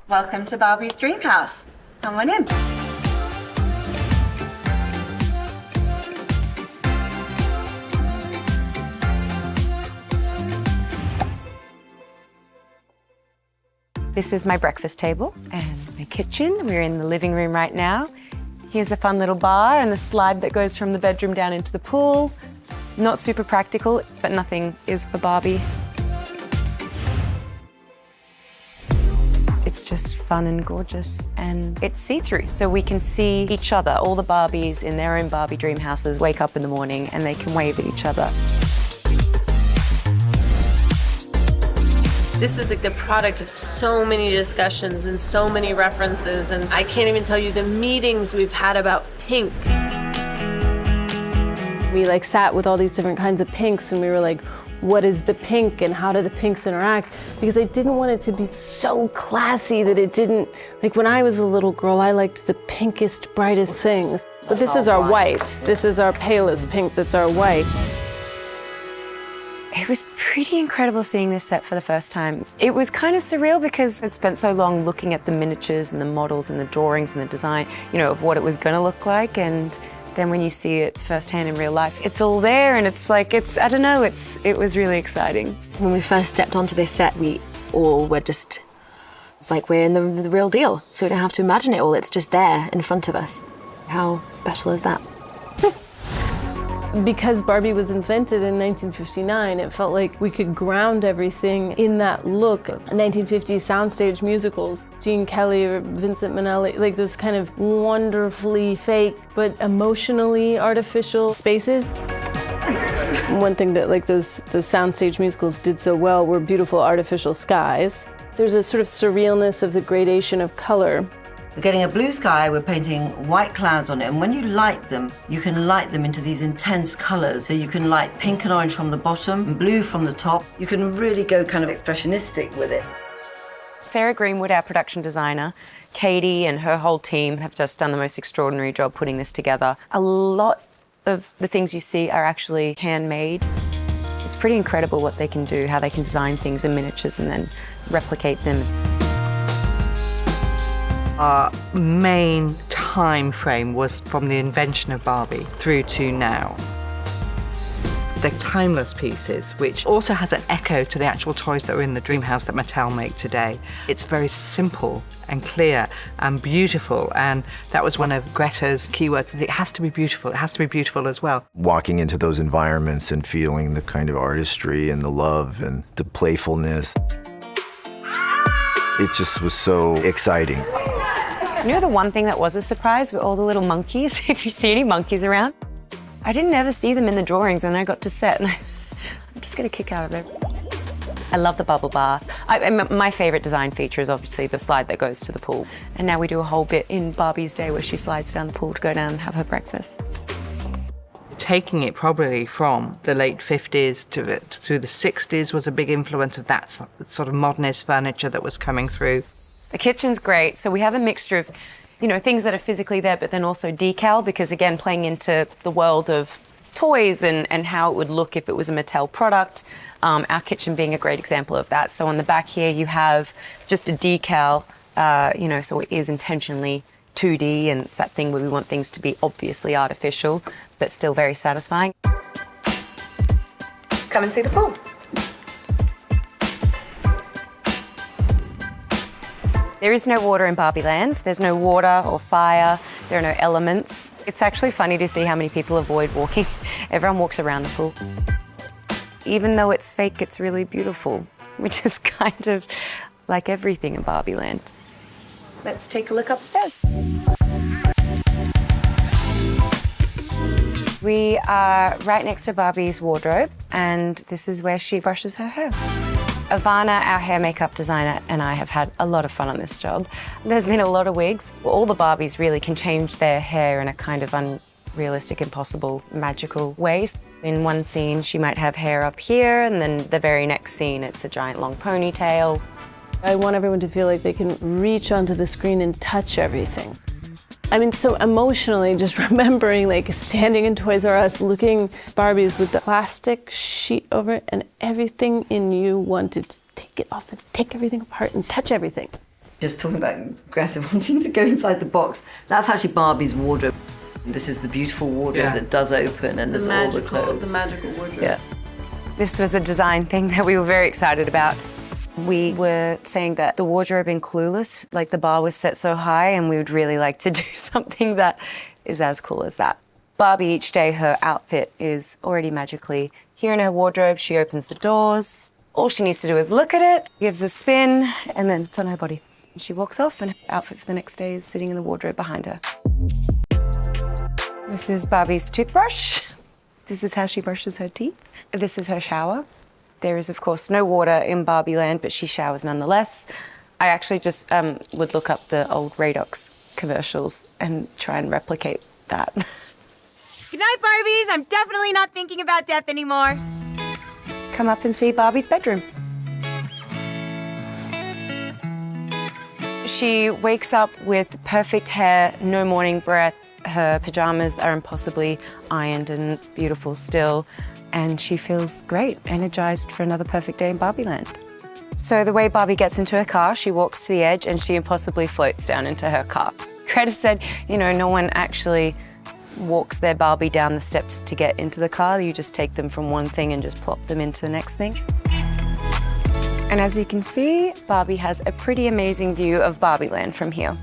Welcome to Barbie's Dreamhouse. Come on in. This is my breakfast table and my kitchen. We're in the living room right now. Here's a fun little bar and the slide that goes from the bedroom down into the pool. Not super practical, but nothing is for Barbie. It's just fun and gorgeous, and it's see-through, so we can see each other. All the Barbies in their own Barbie dream houses wake up in the morning and they can wave at each other. This is like the product of so many discussions and so many references, and I can't even tell you the meetings we've had about pink. We like sat with all these different kinds of pinks and we were like, what is the pink and how do the pinks interact? Because I didn't want it to be so classy that it didn't, like when I was a little girl, I liked the pinkest, brightest things. But this is our white. This is our palest pink that's our white. It was pretty incredible seeing this set for the first time. It was kind of surreal because I'd spent so long looking at the miniatures and the models and the drawings and the design, you know, of what it was going to look like, and then when you see it firsthand in real life, it's all there, and it's like, I don't know, it was really exciting. When we first stepped onto this set, we all were just, it's like we're in the real deal, so we don't have to imagine it all, it's just there in front of us. How special is that? Because Barbie was invented in 1959, it felt like we could ground everything in that look. 1950s soundstage musicals, Gene Kelly or Vincent Minnelli, like those kind of wonderfully fake but emotionally artificial spaces. One thing that like those soundstage musicals did so well were beautiful artificial skies. There's a sort of surrealness of the gradation of color. We're getting a blue sky, we're painting white clouds on it, and when you light them, you can light them into these intense colors. So you can light pink and orange from the bottom, and blue from the top. You can really go kind of expressionistic with it. Sarah Greenwood, our production designer, Katie and her whole team have just done the most extraordinary job putting this together. A lot of the things you see are actually handmade. It's pretty incredible what they can do, how they can design things in miniatures and then replicate them. Our main time frame was from the invention of Barbie through to now. They're timeless pieces, which also has an echo to the actual toys that are in the Dreamhouse that Mattel make today. It's very simple and clear and beautiful, and that was one of Greta's keywords. It has to be beautiful. It has to be beautiful as well. Walking into those environments and feeling the kind of artistry and the love and the playfulness. It just was so exciting. You know the one thing that was a surprise were all the little monkeys, if you see any monkeys around. I didn't ever see them in the drawings, and I got to set and I'm just getting a kick out of it. I love the bubble bath. My favorite design feature is obviously the slide that goes to the pool. And now we do a whole bit in Barbie's day where she slides down the pool to go down and have her breakfast. Taking it probably from the late 50s to the 60s was a big influence of that sort of modernist furniture that was coming through. The kitchen's great, so we have a mixture of, you know, things that are physically there, but then also decal, because again, playing into the world of toys and how it would look if it was a Mattel product, our kitchen being a great example of that. So on the back here, you have just a decal, you know, so it is intentionally 2D, and it's that thing where we want things to be obviously artificial, but still very satisfying. Come and see the pool. There is no water in Barbie Land. There's no water or fire. There are no elements. It's actually funny to see how many people avoid walking. Everyone walks around the pool. Even though it's fake, it's really beautiful, which is kind of like everything in Barbie Land. Let's take a look upstairs. We are right next to Barbie's wardrobe, and this is where she brushes her hair. Ivana, our hair makeup designer, and I have had a lot of fun on this job. There's been a lot of wigs. All the Barbies really can change their hair in a kind of unrealistic, impossible, magical ways. In one scene, she might have hair up here, and then the very next scene, it's a giant long ponytail. I want everyone to feel like they can reach onto the screen and touch everything. I mean, so emotionally, just remembering like standing in Toys R Us, looking Barbies with the plastic sheet over it, and everything in you wanted to take it off and take everything apart and touch everything. Just talking about Greta wanting to go inside the box. That's actually Barbie's wardrobe. This is the beautiful wardrobe that does open and there's all the clothes. The magical wardrobe. Yeah. This was a design thing that we were very excited about. We were saying that the wardrobe in Clueless, like the bar was set so high, and we would really like to do something that is as cool as that. Barbie, each day, her outfit is already magically here in her wardrobe. She opens the doors. All she needs to do is look at it, gives a spin, and then it's on her body. She walks off, and her outfit for the next day is sitting in the wardrobe behind her. This is Barbie's toothbrush. This is how she brushes her teeth. This is her shower. There is, of course, no water in Barbie Land, but she showers nonetheless. I actually just would look up the old Radox commercials and try and replicate that. Good night, Barbies. I'm definitely not thinking about death anymore. Come up and see Barbie's bedroom. She wakes up with perfect hair, no morning breath. Her pajamas are impossibly ironed and beautiful still. And she feels great, energized for another perfect day in Barbie Land. So the way Barbie gets into her car, she walks to the edge and she impossibly floats down into her car. Greta said, you know, no one actually walks their Barbie down the steps to get into the car. You just take them from one thing and just plop them into the next thing. And as you can see, Barbie has a pretty amazing view of Barbie Land from here.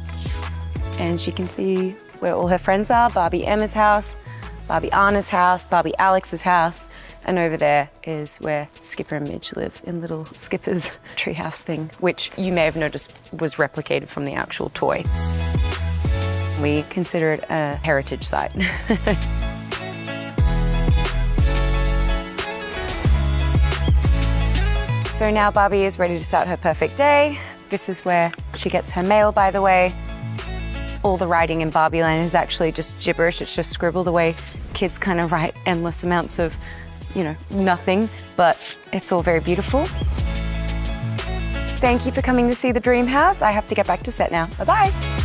And she can see where all her friends are, Barbie Emma's house, Barbie Anna's house, Barbie Alex's house, and over there is where Skipper and Midge live, in little Skipper's treehouse thing, which you may have noticed was replicated from the actual toy. We consider it a heritage site. So now Barbie is ready to start her perfect day. This is where she gets her mail, by the way. All the writing in Barbie Land is actually just gibberish. It's just scribble, the way kids kind of write endless amounts of, you know, nothing, but it's all very beautiful. Thank you for coming to see the Dream House. I have to get back to set now. Bye-bye.